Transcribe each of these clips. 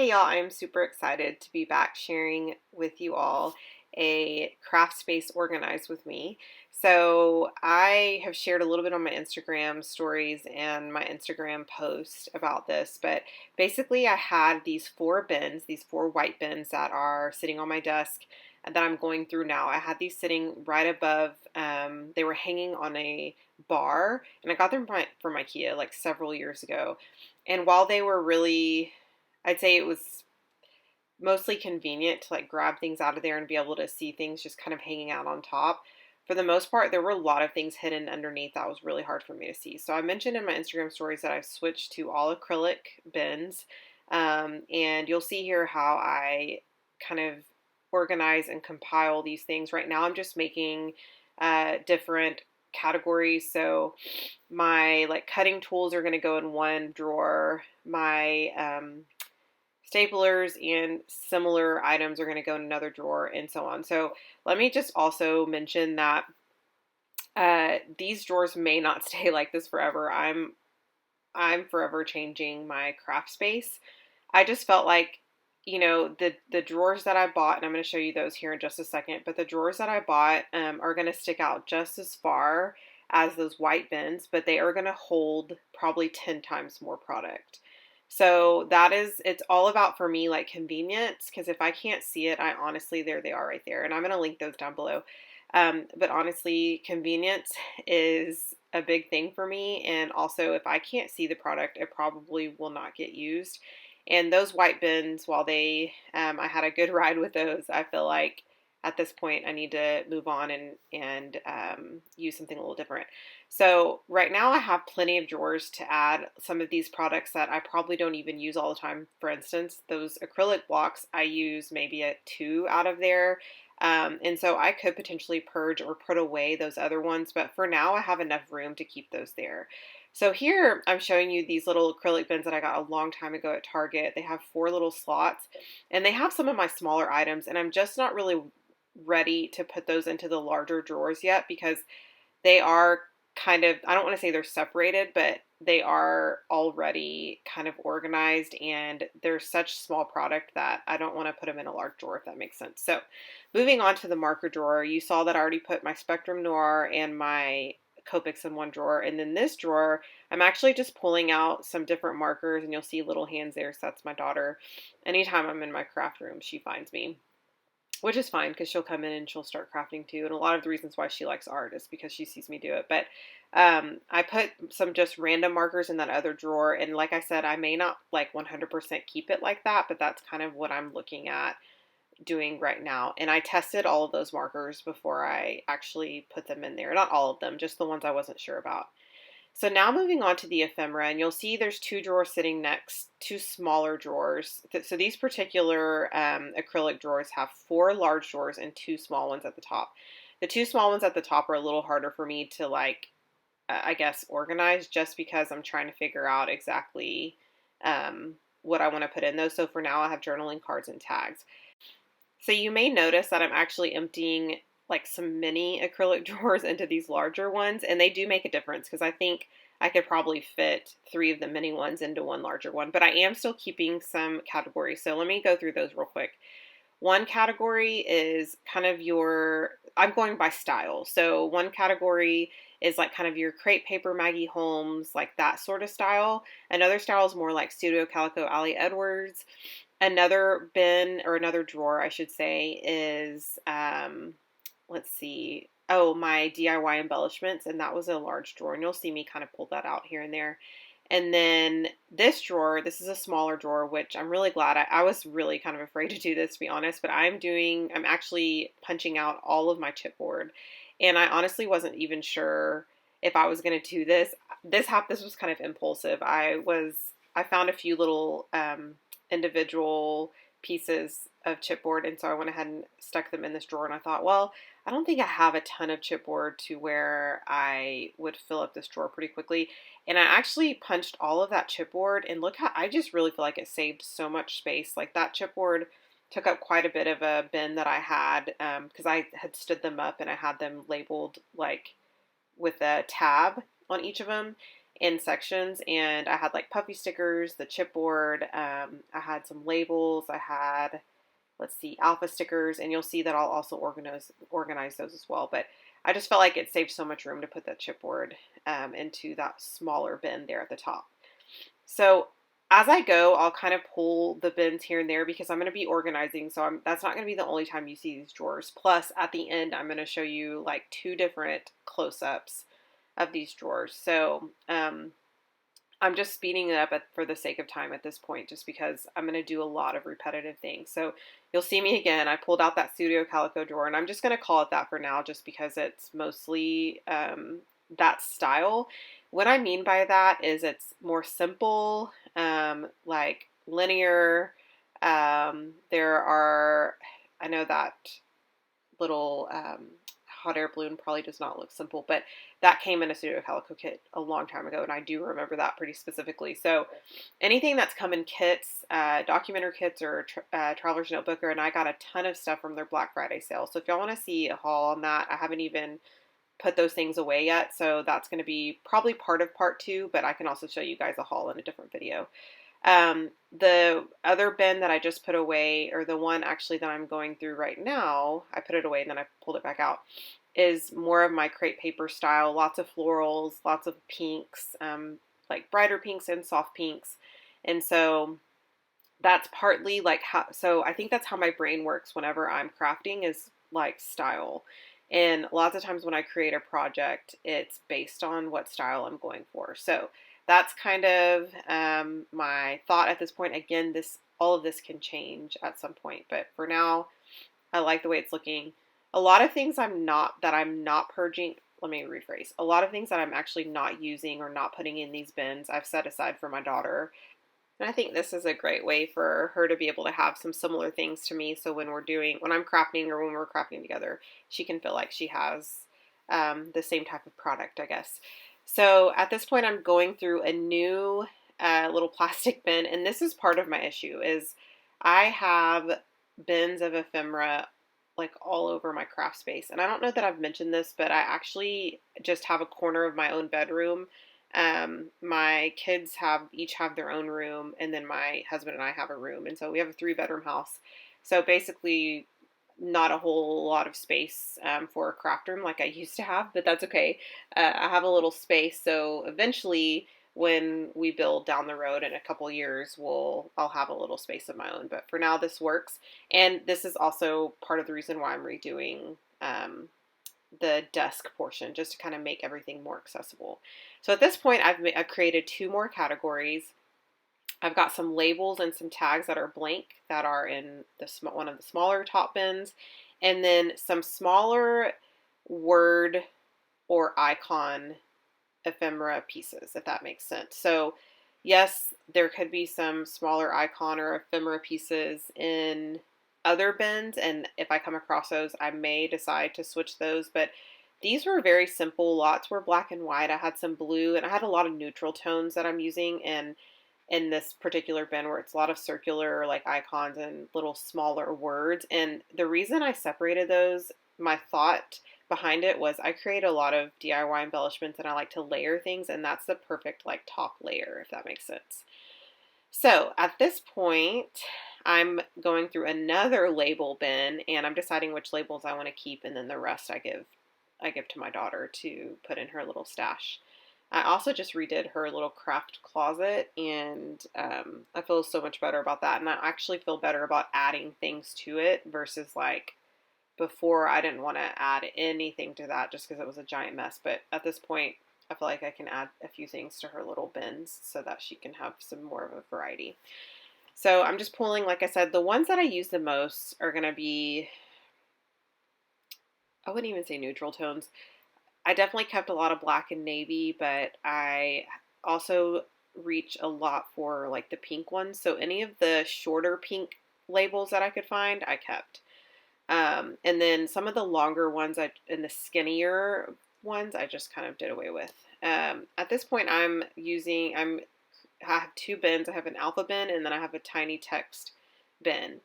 Hey y'all, I'm super excited to be back sharing with you all a craft space organized with me. So I have shared a little bit on my Instagram stories and my Instagram post about this, but basically I had these four bins, these four white bins that are sitting on my desk that I'm going through now. I had these sitting right above, they were hanging on a bar, and I got them from IKEA like several years ago. And while they were really, I'd say it was mostly convenient to like grab things out of there and be able to see things just kind of hanging out on top. For the most part, there were a lot of things hidden underneath that was really hard for me to see. So I mentioned in my Instagram stories that I've switched to all acrylic bins. And you'll see here how I kind of organize and compile these things. Right now, I'm just making different categories. So my like cutting tools are going to go in one drawer. My staplers and similar items are going to go in another drawer, and so on. So let me just also mention that these drawers may not stay like this forever. I'm forever changing my craft space. I just felt like, the drawers that I bought, and I'm going to show you those here in just a second, but the drawers that I bought are going to stick out just as far as those white bins, but they are going to hold probably 10 times more product. So it's all about for me like convenience, because if I can't see it, I honestly, there they are right there. And I'm going to link those down below. But honestly, convenience is a big thing for me. And also, if I can't see the product, it probably will not get used. And those white bins, while I had a good ride with those, I feel like at this point I need to move on and use something a little different. So right now I have plenty of drawers to add some of these products that I probably don't even use all the time. For instance, those acrylic blocks, I use maybe a two out of there. And so I could potentially purge or put away those other ones, but for now I have enough room to keep those there. So here I'm showing you these little acrylic bins that I got a long time ago at Target. They have four little slots, and they have some of my smaller items, and I'm just not really ready to put those into the larger drawers yet because they are kind of, I don't want to say they're separated, but they are already kind of organized, and they're such small product that I don't want to put them in a large drawer, if that makes sense. So moving on to the marker drawer, you saw that I already put my Spectrum Noir and my Copics in one drawer. And then this drawer, I'm actually just pulling out some different markers, and you'll see little hands there. So that's my daughter. Anytime I'm in my craft room, she finds me, which is fine because she'll come in and she'll start crafting too. And a lot of the reasons why she likes art is because she sees me do it. But I put some just random markers in that other drawer. And like I said, I may not like 100% keep it like that, but that's kind of what I'm looking at doing right now. And I tested all of those markers before I actually put them in there. Not all of them, just the ones I wasn't sure about. So now moving on to the ephemera, and you'll see there's two drawers sitting next, two smaller drawers. So these particular acrylic drawers have four large drawers and two small ones at the top. The two small ones at the top are a little harder for me to I guess, organize, just because I'm trying to figure out exactly what I want to put in those. So for now, I have journaling cards and tags. So you may notice that I'm actually emptying like some mini acrylic drawers into these larger ones, and they do make a difference because I think I could probably fit three of the mini ones into one larger one, but I am still keeping some categories. So let me go through those real quick. One category is kind of I'm going by style. So one category is like kind of your crepe paper Maggie Holmes, like that sort of style. Another style is more like Studio Calico Ali Edwards. Another bin, or another drawer, I should say, is, let's see, oh, my DIY embellishments, and that was a large drawer, and you'll see me kind of pull that out here and there. And then this drawer, this is a smaller drawer, which I'm really glad. I was really kind of afraid to do this, to be honest, but I'm actually punching out all of my chipboard, and I honestly wasn't even sure if I was going to do this. This was kind of impulsive. I found a few little, individual pieces of chipboard, and so I went ahead and stuck them in this drawer, and I thought, well, I don't think I have a ton of chipboard to where I would fill up this drawer pretty quickly. And I actually punched all of that chipboard, and look how I just really feel like it saved so much space. Like that chipboard took up quite a bit of a bin that I had, because I had stood them up and I had them labeled like with a tab on each of them. in sections, and I had like puffy stickers, the chipboard, I had some labels, I had, let's see, alpha stickers, and you'll see that I'll also organize those as well. But I just felt like it saved so much room to put that chipboard into that smaller bin there at the top. So as I go, I'll kind of pull the bins here and there because I'm going to be organizing. So that's not going to be the only time you see these drawers. Plus, at the end, I'm going to show you like 2 different close-ups of these drawers. So I'm just speeding it up for the sake of time at this point, just because I'm going to do a lot of repetitive things. So you'll see me again. I pulled out that Studio Calico drawer, and I'm just going to call it that for now, just because it's mostly that style. What I mean by that is it's more simple, like linear. There are, I know that little hot air balloon probably does not look simple, but that came in a Studio Calico kit a long time ago, and I do remember that pretty specifically. So anything that's come in kits, documenter kits or Traveler's Notebooker, and I got a ton of stuff from their Black Friday sale. So if y'all want to see a haul on that, I haven't even put those things away yet, so that's going to be probably part of part 2, but I can also show you guys a haul in a different video. The other bin that I just put away, or the one actually that I'm going through right now, I put it away and then I pulled it back out, is more of my crepe paper style. Lots of florals, lots of pinks, like brighter pinks and soft pinks. And so that's partly like how, so I think that's how my brain works whenever I'm crafting, is like style. And lots of times when I create a project, it's based on what style I'm going for. So that's kind of my thought at this point. Again, all of this can change at some point, but for now, I like the way it's looking. A lot of things I'm not purging. Let me rephrase. A lot of things that I'm actually not using or not putting in these bins, I've set aside for my daughter. And I think this is a great way for her to be able to have some similar things to me. So when I'm crafting or when we're crafting together, she can feel like she has the same type of product, I guess. So at this point, I'm going through a new little plastic bin, and this is part of my issue, is I have bins of ephemera like all over my craft space. And I don't know that I've mentioned this, but I actually just have a corner of my own bedroom. My kids each have their own room, and then my husband and I have a room. And so we have a 3-bedroom house. So basically not a whole lot of space for a craft room like I used to have, but that's okay. I have a little space, so eventually when we build down the road in a couple years, I'll have a little space of my own. But for now, this works, and this is also part of the reason why I'm redoing the desk portion, just to kind of make everything more accessible. So at this point, I've created 2 more categories. I've got some labels and some tags that are blank that are in one of the smaller top bins, and then some smaller word or icon ephemera pieces, if that makes sense. So yes, there could be some smaller icon or ephemera pieces in other bins, and if I come across those, I may decide to switch those, but these were very simple. Lots were black and white. I had some blue, and I had a lot of neutral tones that I'm using, and in this particular bin where it's a lot of circular like icons and little smaller words. And the reason I separated those, my thought behind it was I create a lot of DIY embellishments and I like to layer things, and that's the perfect like top layer, if that makes sense. So at this point, I'm going through another label bin and I'm deciding which labels I want to keep, and then the rest I give to my daughter to put in her little stash. I also just redid her little craft closet, and I feel so much better about that. And I actually feel better about adding things to it versus like before I didn't want to add anything to that just because it was a giant mess. But at this point, I feel like I can add a few things to her little bins so that she can have some more of a variety. So I'm just pulling, like I said, the ones that I use the most are going to be, I wouldn't even say neutral tones. I definitely kept a lot of black and navy, but I also reach a lot for like the pink ones. So any of the shorter pink labels that I could find, I kept. And then some of the longer ones and the skinnier ones, I just kind of did away with. At this point, I have 2 bins. I have an alpha bin and then I have a tiny text bin.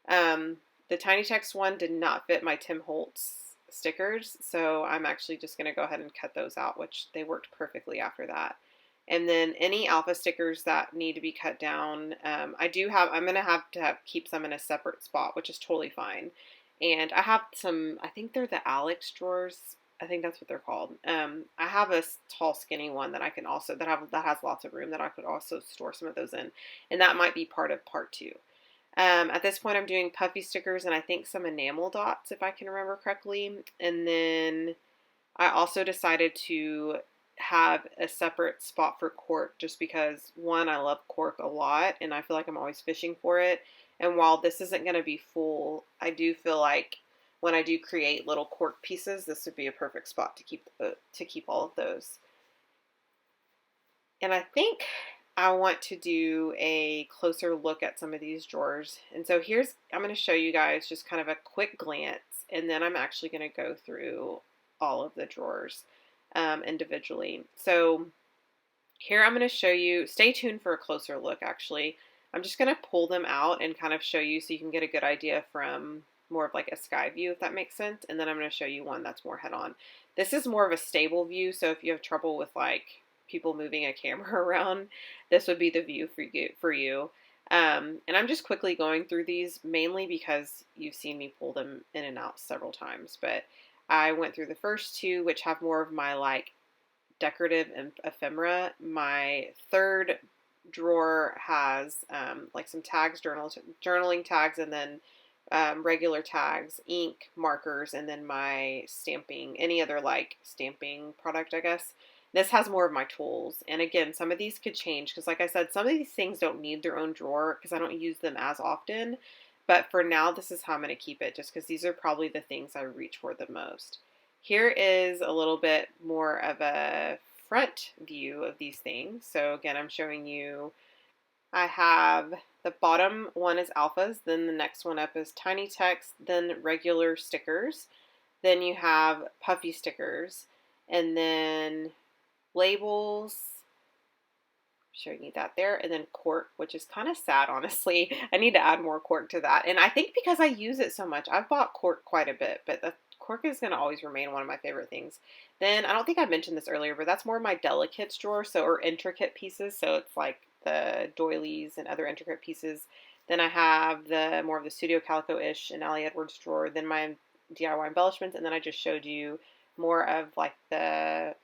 The tiny text one did not fit my Tim Holtz stickers, so I'm actually just going to go ahead and cut those out, which they worked perfectly after that. And then any alpha stickers that need to be cut down, I'm going to have keep some in a separate spot, which is totally fine. And I have some, I think they're the Alex drawers. I think that's what they're called. I have a tall, skinny one that I can also, that has lots of room that I could also store some of those in. And that might be part of part two. At this point, I'm doing puffy stickers and I think some enamel dots, if I can remember correctly. And then I also decided to have a separate spot for cork just because, one, I love cork a lot and I feel like I'm always fishing for it. And while this isn't going to be full, I do feel like when I do create little cork pieces, this would be a perfect spot to keep all of those. And I think I want to do a closer look at some of these drawers. And so I'm going to show you guys just kind of a quick glance, and then I'm actually going to go through all of the drawers individually. So here I'm going to show you, stay tuned for a closer look actually. I'm just going to pull them out and kind of show you so you can get a good idea from more of like a sky view, if that makes sense. And then I'm going to show you one that's more head on. This is more of a stable view, so if you have trouble with like people moving a camera around, this would be the view for you. And I'm just quickly going through these mainly because you've seen me pull them in and out several times, but I went through the first two, which have more of my like decorative and ephemera. My third drawer has like some tags, journaling tags, and then regular tags, ink, markers, and then my stamping, any other like stamping product, I guess. This has more of my tools. And again, some of these could change because like I said, some of these things don't need their own drawer because I don't use them as often. But for now, this is how I'm going to keep it just because these are probably the things I reach for the most. Here is a little bit more of a front view of these things. So again, I'm showing you, I have the bottom one is alphas, then the next one up is tiny text, then regular stickers, then you have puffy stickers, and then labels, showing you that there, and then cork, which is kind of sad, honestly. I need to add more cork to that. And I think because I use it so much, I've bought cork quite a bit, but the cork is going to always remain one of my favorite things. Then, I don't think I mentioned this earlier, but that's more of my delicates drawer, or intricate pieces, so it's like the doilies and other intricate pieces. Then I have the more of the Studio Calico-ish and Allie Edwards drawer, then my DIY embellishments, and then I just showed you more of like the,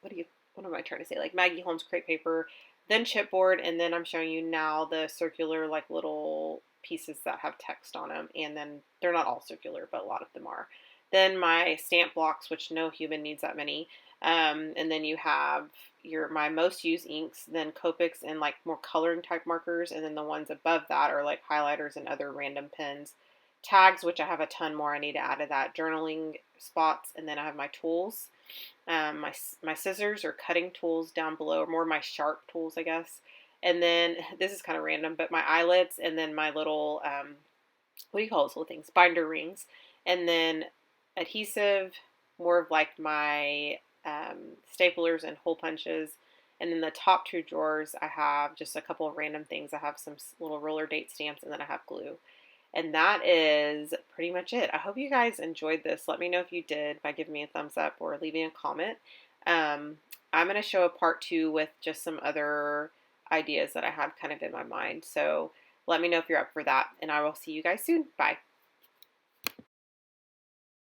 what am I trying to say? Like Maggie Holmes crepe paper, then chipboard, and then I'm showing you now the circular like little pieces that have text on them, and then they're not all circular, but a lot of them are. Then my stamp blocks, which no human needs that many, and then you have my most used inks, then Copics and like more coloring type markers, and then the ones above that are like highlighters and other random pens. Tags, which I have a ton more I need to add to that, journaling spots, and then I have my tools. My scissors or cutting tools down below, or more my sharp tools, I guess. And then this is kind of random, but my eyelets, and then my little what do you call those little things? Binder rings, and then adhesive, more of like my staplers and hole punches. And then the top two drawers, I have just a couple of random things. I have some little roller date stamps, and then I have glue. And that is pretty much it. I hope you guys enjoyed this. Let me know if you did by giving me a thumbs up or leaving a comment. I'm going to show a part two with just some other ideas that I have kind of in my mind. So let me know if you're up for that, and I will see you guys soon. Bye.